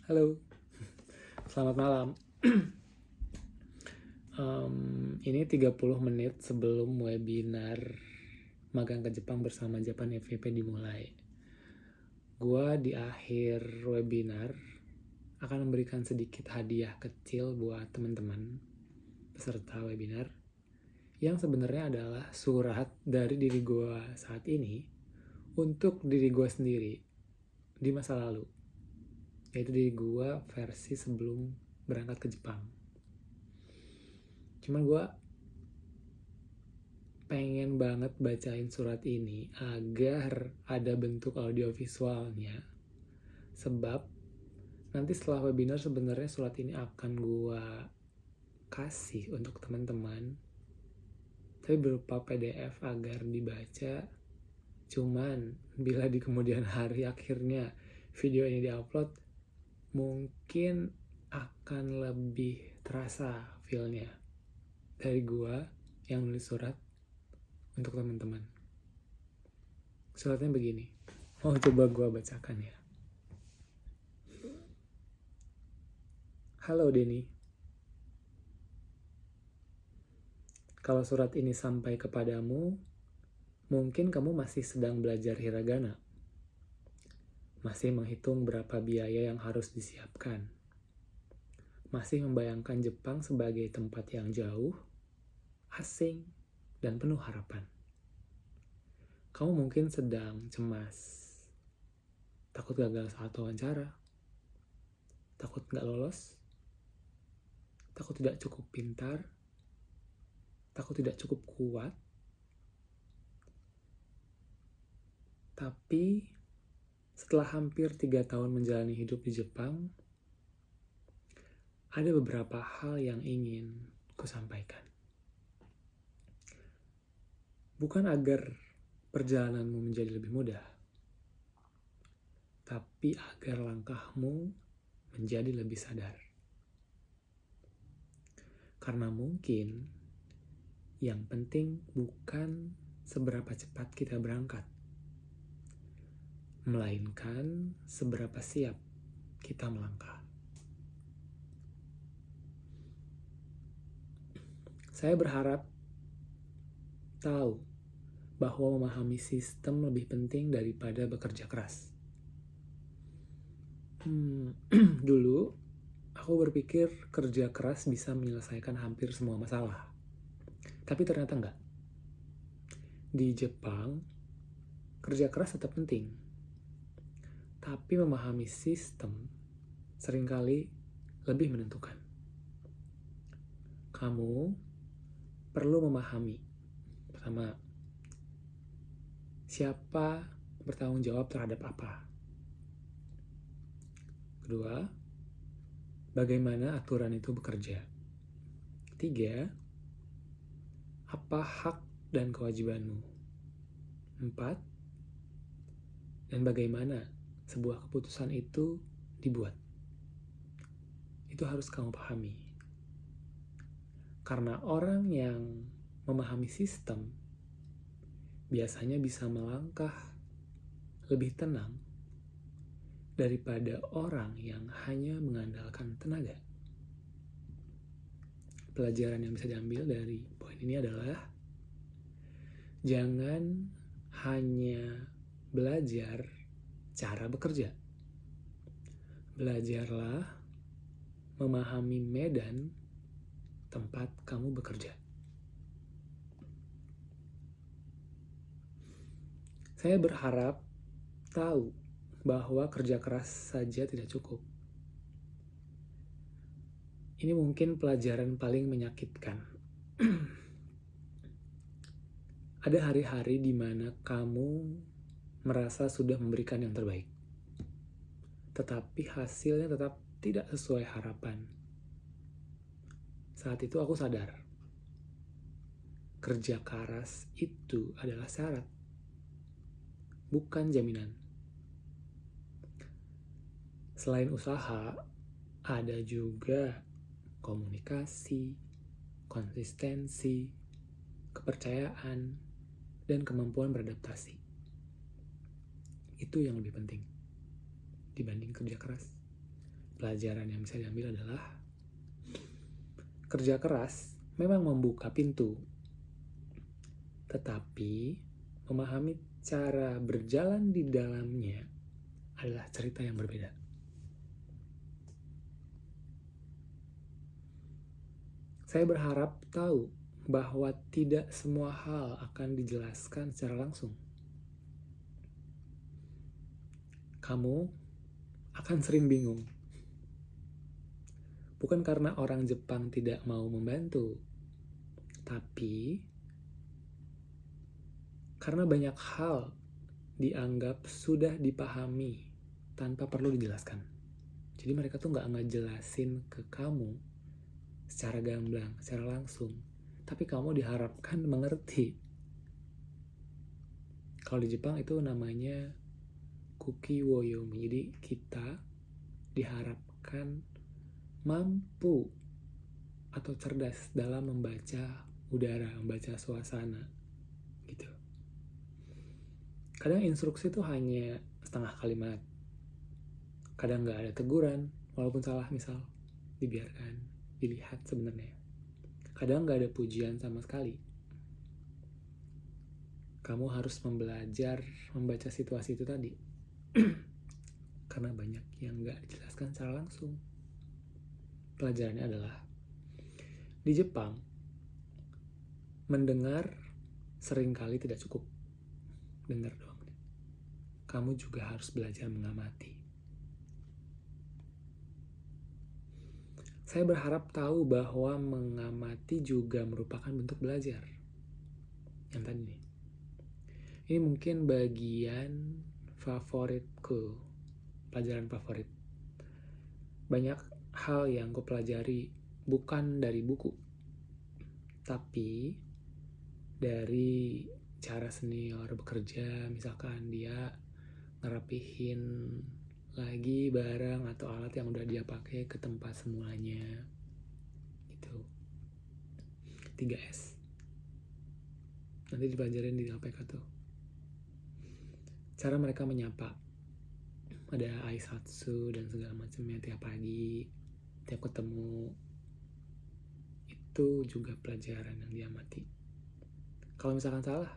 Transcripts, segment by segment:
Halo, selamat malam. Ini 30 menit sebelum webinar magang ke Jepang bersama Japan FVP dimulai. Gua di akhir webinar akan memberikan sedikit hadiah kecil buat teman-teman peserta webinar yang sebenarnya adalah surat dari diri gua saat ini untuk diri gua sendiri di masa lalu, yaitu diri gua versi sebelum berangkat ke Jepang. Cuman gue pengen banget bacain surat ini agar ada bentuk audiovisualnya. Sebab nanti setelah webinar sebenarnya surat ini akan gue kasih untuk teman-teman. Tapi berupa PDF agar dibaca. Cuman bila di kemudian hari akhirnya video ini diupload, mungkin akan lebih terasa feel-nya dari gue yang nulis surat untuk teman-teman. Suratnya begini. Coba gue bacakan ya. Halo Denny. Kalau surat ini sampai kepadamu, mungkin kamu masih sedang belajar hiragana. Masih menghitung berapa biaya yang harus disiapkan. Masih membayangkan Jepang sebagai tempat yang jauh, asing, dan penuh harapan. Kamu mungkin sedang cemas. Takut gagal saat wawancara. Takut gak lolos. Takut tidak cukup pintar. Takut tidak cukup kuat. Tapi setelah hampir 3 tahun menjalani hidup di Jepang, ada beberapa hal yang ingin kusampaikan. Bukan agar perjalananmu menjadi lebih mudah, tapi agar langkahmu menjadi lebih sadar. Karena mungkin yang penting bukan seberapa cepat kita berangkat, melainkan seberapa siap kita melangkah. Saya berharap tahu bahwa memahami sistem lebih penting daripada bekerja keras. Dulu, aku berpikir kerja keras bisa menyelesaikan hampir semua masalah. Tapi ternyata enggak. Di Jepang, kerja keras tetap penting. Tapi memahami sistem seringkali lebih menentukan. Kamu perlu memahami, pertama, siapa bertanggung jawab terhadap apa. Kedua, bagaimana aturan itu bekerja. Tiga, apa hak dan kewajibanmu. 4, dan bagaimana sebuah keputusan itu dibuat. Itu harus kamu pahami. Karena orang yang memahami sistem biasanya bisa melangkah lebih tenang daripada orang yang hanya mengandalkan tenaga. Pelajaran yang bisa diambil dari poin ini adalah jangan hanya belajar cara bekerja. Belajarlah memahami medan tempat kamu bekerja. Saya berharap tahu bahwa kerja keras saja tidak cukup. Ini mungkin pelajaran paling menyakitkan. Ada hari-hari di mana kamu merasa sudah memberikan yang terbaik. Tetapi hasilnya tetap tidak sesuai harapan. Saat itu aku sadar. Kerja keras itu adalah syarat, bukan jaminan. Selain usaha, ada juga komunikasi, konsistensi, kepercayaan, dan kemampuan beradaptasi. Itu yang lebih penting dibanding kerja keras. pelajaran yang bisa diambil adalah kerja keras memang membuka pintu, tetapi memahami cara berjalan di dalamnya adalah cerita yang berbeda. Saya berharap tahu bahwa tidak semua hal akan dijelaskan secara langsung. Kamu akan sering bingung. Bukan karena orang Jepang tidak mau membantu, tapi karena banyak hal dianggap sudah dipahami tanpa perlu dijelaskan. Jadi mereka tuh nggak ngejelasin ke kamu secara gamblang, secara langsung, tapi kamu diharapkan mengerti. Kalau di Jepang itu namanya kuki wo yomi. Jadi kita diharapkan mampu atau cerdas dalam membaca udara, membaca suasana gitu. Kadang instruksi itu hanya setengah kalimat, kadang nggak ada teguran walaupun salah, misal dibiarkan dilihat sebenarnya. Kadang nggak ada pujian sama sekali. Kamu harus belajar membaca situasi itu tadi karena banyak yang nggak dijelaskan secara langsung. Pelajarannya adalah di Jepang mendengar seringkali tidak cukup. Dengar doang. Kamu juga harus belajar mengamati. Saya berharap tahu bahwa mengamati juga merupakan bentuk belajar. Yang tadi nih. Ini mungkin bagian favoritku, pelajaran favorit. Banyak hal yang aku pelajari bukan dari buku, tapi dari cara senior bekerja. Misalkan dia ngerapihin lagi barang atau alat yang udah dia pakai ke tempat semulanya gitu. 3S nanti dipelajarin di LPK tuh. Cara mereka menyapa, ada aisatsu dan segala macamnya tiap pagi, tiap ketemu. Itu juga pelajaran yang diamati. Kalau misalkan salah,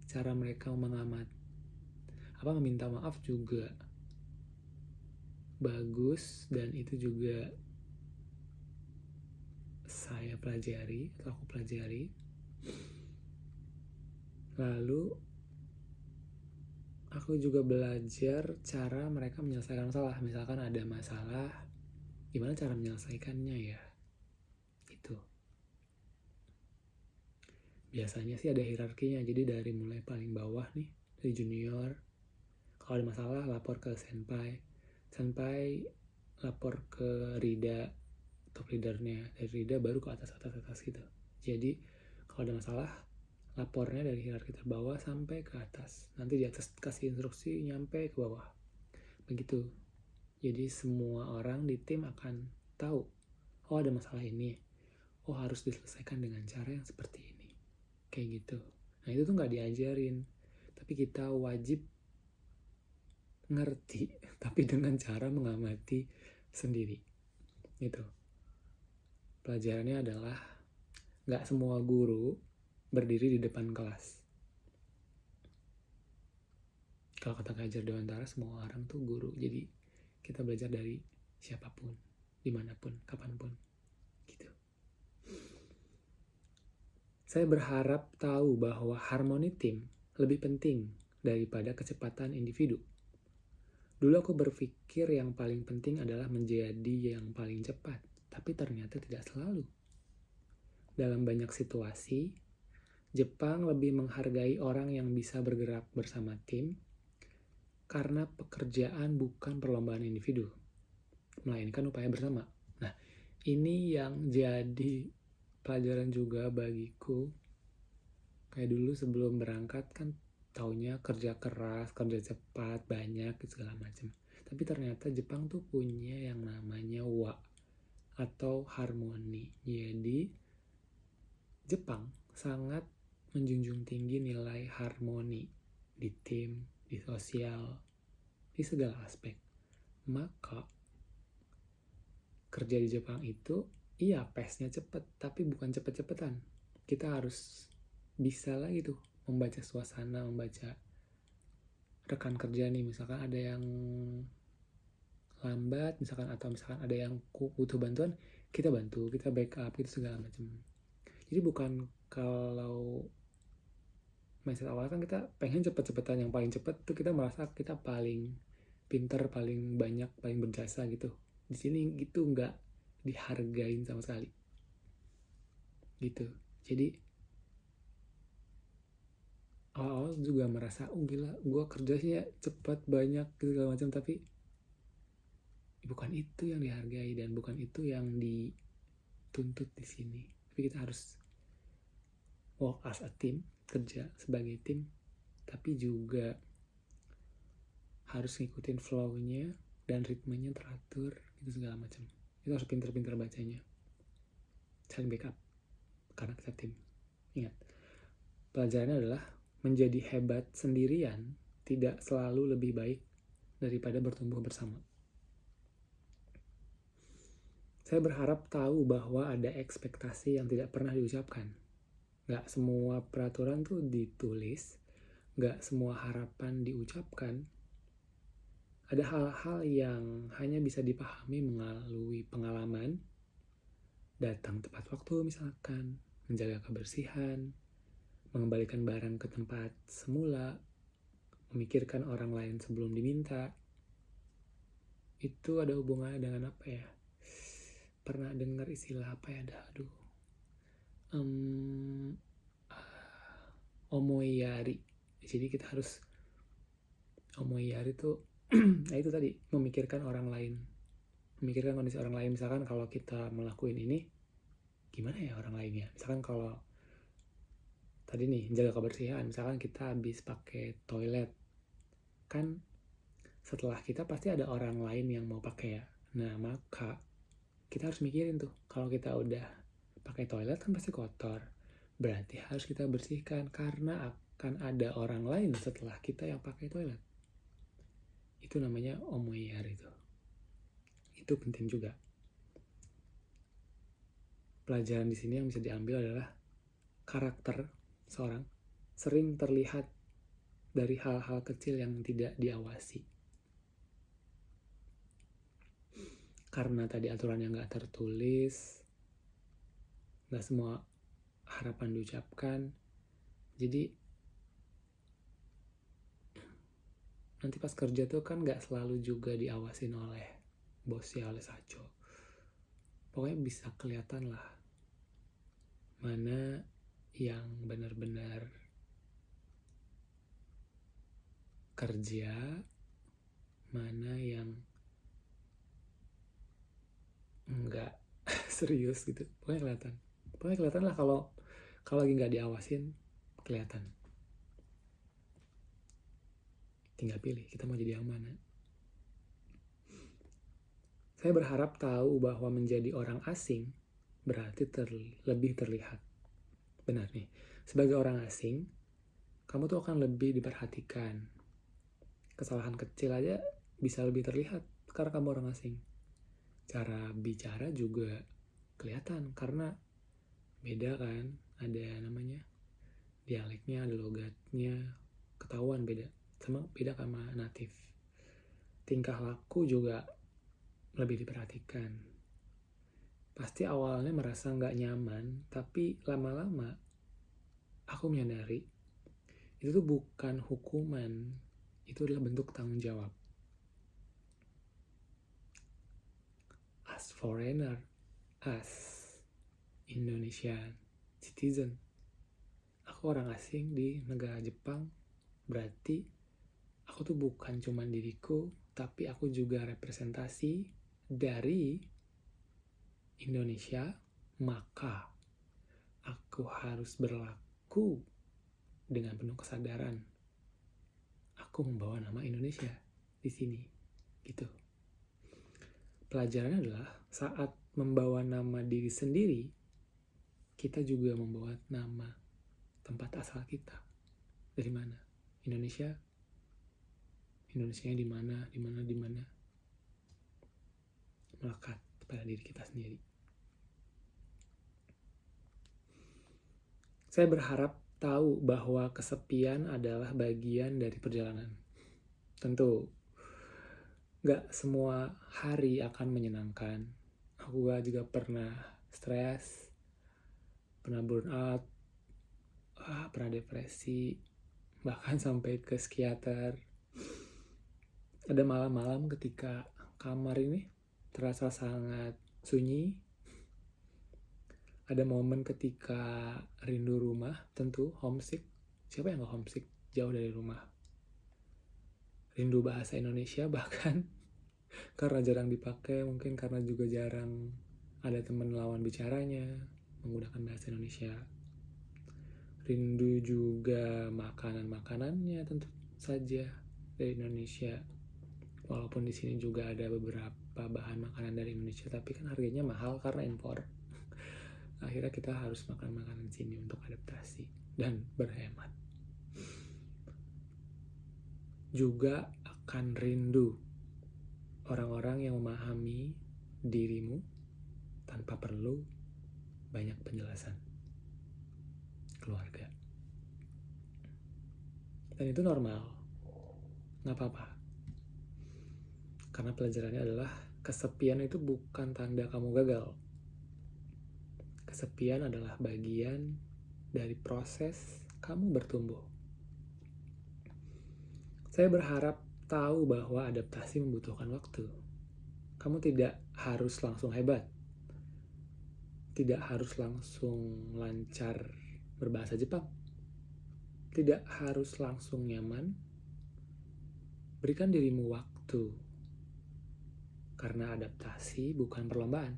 cara mereka meminta maaf juga bagus, dan itu juga saya pelajari atau aku pelajari. Lalu aku juga belajar cara mereka menyelesaikan masalah. Misalkan ada masalah, gimana cara menyelesaikannya ya? Itu. Biasanya sih ada hierarkinya. Jadi dari mulai paling bawah nih, dari junior. Kalau ada masalah lapor ke senpai. Senpai lapor ke Rida, top leadernya. Dari Rida baru ke atas gitu. Jadi kalau ada masalah, lapornya dari hierarki terbawah sampai ke atas. Nanti di atas kasih instruksi nyampe ke bawah. Begitu. Jadi semua orang di tim akan tahu, oh ada masalah ini, oh harus diselesaikan dengan cara yang seperti ini. Kayak gitu. Nah itu tuh gak diajarin, tapi kita wajib ngerti, tapi dengan cara mengamati sendiri. Gitu. Pelajarannya adalah gak semua guru berdiri di depan kelas. Kalau kata Kak Hajar Dewantara, semua orang tuh guru. Jadi kita belajar dari siapapun, dimanapun, kapanpun. Gitu. Saya berharap tahu bahwa harmoni tim lebih penting daripada kecepatan individu. Dulu aku berpikir yang paling penting adalah menjadi yang paling cepat, tapi ternyata tidak selalu. Dalam banyak situasi, Jepang lebih menghargai orang yang bisa bergerak bersama tim karena pekerjaan bukan perlombaan individu, melainkan upaya bersama. Nah, ini yang jadi pelajaran juga bagiku. Kayak dulu sebelum berangkat kan taunya kerja keras, kerja cepat, banyak segala macam. Tapi ternyata Jepang tuh punya yang namanya wa atau harmoni. Jadi Jepang sangat menjunjung tinggi nilai harmoni di tim, di sosial, di segala aspek. Maka kerja di Jepang itu, iya pace-nya cepet, tapi bukan cepet-cepetan. Kita harus bisa lagi tuh membaca suasana, membaca rekan kerja nih, misalkan ada yang lambat, misalkan atau misalkan ada yang butuh bantuan, kita bantu, kita backup, gitu segala macam. Jadi bukan kalau mindset awal kan kita pengen cepet-cepetan, yang paling cepet tuh kita merasa kita paling pinter, paling banyak, paling berjasa gitu. Di sini gitu nggak dihargain sama sekali. Gitu. Jadi awal-awal juga merasa, oh gila, gue kerjanya cepat, banyak, gitu segala macam, tapi bukan itu yang dihargai dan bukan itu yang dituntut di sini. Tapi kita harus work as a team, kerja sebagai tim, tapi juga harus ngikutin flow-nya dan ritmenya teratur, gitu segala macam. Itu harus pinter-pinter bacanya, saling backup, karena kita tim. Ingat, pelajarannya adalah menjadi hebat sendirian tidak selalu lebih baik daripada bertumbuh bersama. Saya berharap tahu bahwa ada ekspektasi yang tidak pernah diucapkan. Gak semua peraturan tuh ditulis, gak semua harapan diucapkan. Ada hal-hal yang hanya bisa dipahami melalui pengalaman, datang tepat waktu misalkan, menjaga kebersihan, mengembalikan barang ke tempat semula, memikirkan orang lain sebelum diminta. Itu ada hubungannya dengan apa ya? Pernah dengar istilah apa ya? Omoiyari. Jadi kita harus omoiyari tuh nah itu tadi, memikirkan orang lain, memikirkan kondisi orang lain. Misalkan kalau kita melakukan ini, gimana ya orang lainnya? Misalkan kalau tadi nih jaga kebersihan, misalkan kita habis pakai toilet, kan setelah kita pasti ada orang lain yang mau pakai ya. Nah maka kita harus mikirin tuh, kalau kita udah pakai toilet kan pasti kotor, berarti harus kita bersihkan karena akan ada orang lain setelah kita yang pakai toilet. Itu namanya omoiyari itu. Itu penting juga. Pelajaran di sini yang bisa diambil adalah karakter seorang sering terlihat dari hal-hal kecil yang tidak diawasi. Karena tadi aturan yang gak tertulis, gak semua harapan diucapkan, jadi nanti pas kerja tuh kan gak selalu juga diawasin oleh bosnya, oleh Sacho. Pokoknya bisa kelihatan lah mana yang benar-benar kerja, mana yang enggak serius gitu. Pokoknya kelihatan lah kalau lagi nggak diawasin, kelihatan. Tinggal pilih kita mau jadi yang mana. Saya berharap tahu bahwa menjadi orang asing berarti lebih terlihat. Benar nih, sebagai orang asing, kamu tuh akan lebih diperhatikan. Kesalahan kecil aja bisa lebih terlihat karena kamu orang asing. Cara bicara juga kelihatan karena beda kan, ada namanya dialeknya, ada logatnya, ketahuan beda sama native. Tingkah laku juga lebih diperhatikan. Pasti awalnya merasa nggak nyaman, tapi lama-lama aku menyadari itu tuh bukan hukuman, itu adalah bentuk tanggung jawab. As foreigner, as Indonesian citizen, aku orang asing di negara Jepang, berarti aku tuh bukan cuma diriku, tapi aku juga representasi dari Indonesia, maka aku harus berlaku dengan penuh kesadaran. Aku membawa nama Indonesia di sini, gitu. Pelajarannya adalah saat membawa nama diri sendiri, kita juga membawa nama tempat asal kita. Dari mana? Indonesia. Indonesianya di mana? Melekat. kepada diri kita sendiri. Saya berharap tahu bahwa kesepian adalah bagian dari perjalanan. Tentu, gak semua hari akan menyenangkan. Aku juga pernah stres, pernah burn out, pernah depresi, bahkan sampai ke psikiater. Ada malam-malam ketika kamar ini terasa sangat sunyi. Ada momen ketika rindu rumah, tentu homesick. Siapa yang gak homesick jauh dari rumah? Rindu bahasa Indonesia bahkan karena jarang dipakai, mungkin karena juga jarang ada teman lawan bicaranya menggunakan bahasa Indonesia. Rindu juga makanan-makanannya tentu saja dari Indonesia. Walaupun di sini juga ada beberapa bahan makanan dari Indonesia, tapi kan harganya mahal karena impor. Akhirnya kita harus makan makanan sini untuk adaptasi dan berhemat. Juga akan rindu orang-orang yang memahami dirimu tanpa perlu banyak penjelasan. Keluarga. Dan itu normal. Gak apa-apa. Karena pelajarannya adalah kesepian itu bukan tanda kamu gagal. Kesepian adalah bagian dari proses kamu bertumbuh. Saya berharap tahu bahwa adaptasi membutuhkan waktu. Kamu tidak harus langsung hebat. Tidak harus langsung lancar berbahasa Jepang. Tidak harus langsung nyaman. Berikan dirimu waktu. Karena adaptasi bukan perlombaan.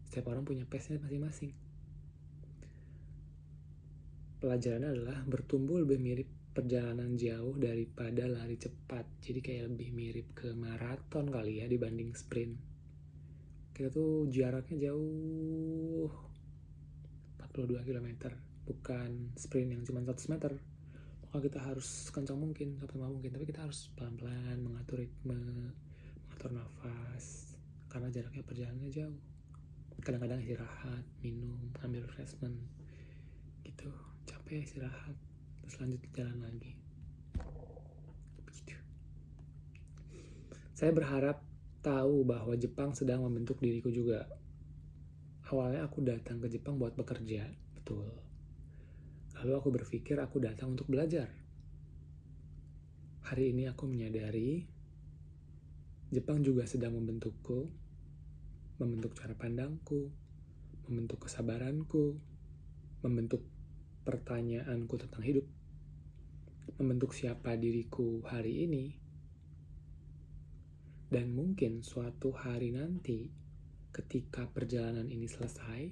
Setiap orang punya pace-nya masing-masing. Pelajarannya adalah bertumbuh lebih mirip perjalanan jauh daripada lari cepat. Jadi kayak lebih mirip ke maraton kali ya dibanding sprint. Kita tuh jaraknya jauh, 42 km. Bukan sprint yang cuma 100 meter. Maka kita harus kencang mungkin, optimal mungkin. Tapi kita harus pelan-pelan mengatur ritme, mengatur nafas. Karena jaraknya perjalanannya jauh. Kadang-kadang istirahat, minum, ambil refreshment gitu, capek istirahat, terus lanjut jalan lagi. Begitu. Saya berharap tahu bahwa Jepang sedang membentuk diriku juga. Awalnya aku datang ke Jepang buat bekerja, betul. Lalu aku berpikir aku datang untuk belajar. Hari ini aku menyadari Jepang juga sedang membentukku, membentuk cara pandangku, membentuk kesabaranku, membentuk pertanyaanku tentang hidup, membentuk siapa diriku hari ini, dan mungkin suatu hari nanti ketika perjalanan ini selesai,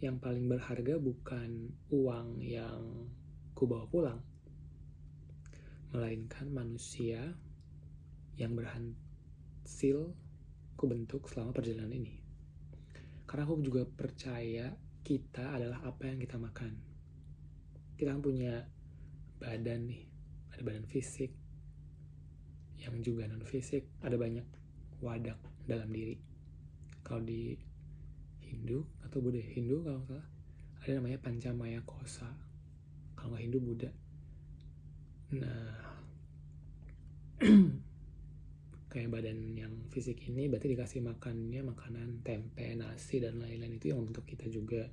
yang paling berharga bukan uang yang ku bawa pulang, melainkan manusia yang berhasil ku bentuk selama perjalanan ini. Karena aku juga percaya kita adalah apa yang kita makan. Kita kan punya badan nih, ada badan fisik, yang juga non fisik, ada banyak wadah dalam diri. Kalau di Hindu atau Buddha, Hindu kalau salah, ada namanya Pancamaya Kosa. Kalau nggak Hindu, Buddha. Nah, kayak badan yang fisik ini berarti dikasih makannya makanan tempe, nasi, dan lain-lain. Itu yang membentuk kita juga.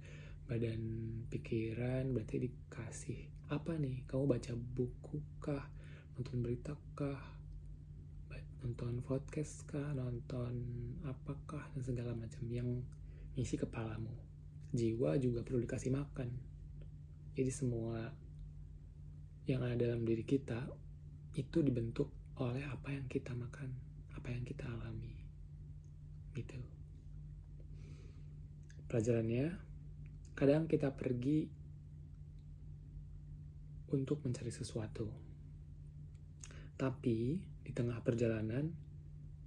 Badan pikiran berarti dikasih apa nih? Kamu baca buku kah? Nonton berita kah? Nonton podcast kah? Nonton apakah? Dan segala macam yang ngisi kepalamu. Jiwa juga perlu dikasih makan. Jadi semua yang ada dalam diri kita itu dibentuk oleh apa yang kita makan, apa yang kita alami. Gitu. Pelajarannya, kadang kita pergi untuk mencari sesuatu. Tapi di tengah perjalanan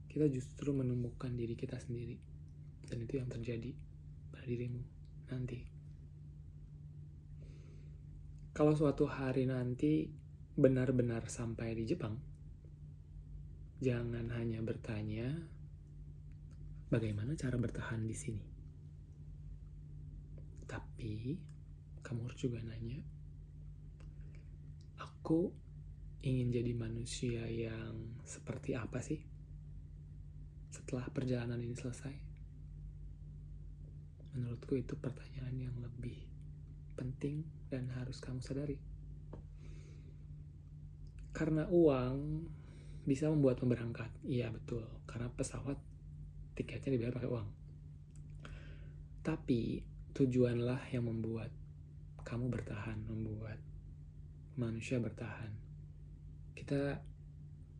kita justru menemukan diri kita sendiri. Dan itu yang terjadi pada dirimu nanti. Kalau suatu hari nanti benar-benar sampai di Jepang, jangan hanya bertanya, bagaimana cara bertahan di sini. Tapi kamu harus juga nanya, aku ingin jadi manusia yang seperti apa sih setelah perjalanan ini selesai? Menurutku itu pertanyaan yang lebih penting dan harus kamu sadari. Karena uang bisa membuatmu berangkat. Iya betul, karena pesawat tiketnya dibayar pakai uang. Tapi tujuanlah yang membuat kamu bertahan, membuat manusia bertahan. Kita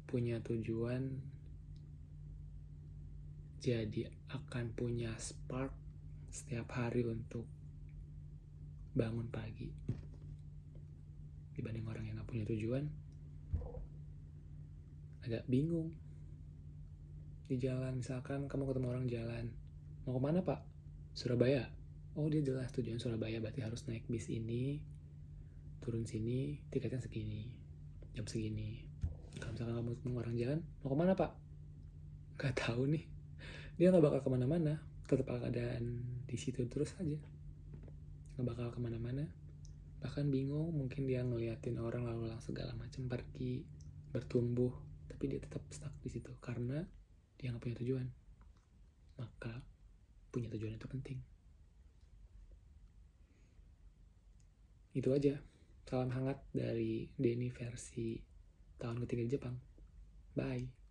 punya tujuan, jadi akan punya spark setiap hari untuk bangun pagi. Dibanding orang yang gak punya tujuan, agak bingung. Di jalan, misalkan kamu ketemu orang jalan, mau kemana pak? Surabaya. Oh dia jelas tujuan Surabaya, berarti harus naik bis ini, turun sini, tiketnya segini, jam segini. Kalau misalkan kamu ketemu orang jalan, mau kemana pak? Gak tahu nih. Dia gak bakal kemana-mana, tetap keadaan di situ terus aja, gak bakal kemana-mana. Bahkan bingung, mungkin dia ngeliatin orang lalu lalang segala macam pergi, bertumbuh, tapi dia tetap stuck di situ karena dia gak punya tujuan. Maka punya tujuan itu penting. Itu aja. Salam hangat dari Denny versi tahun ketiga di Jepang. Bye.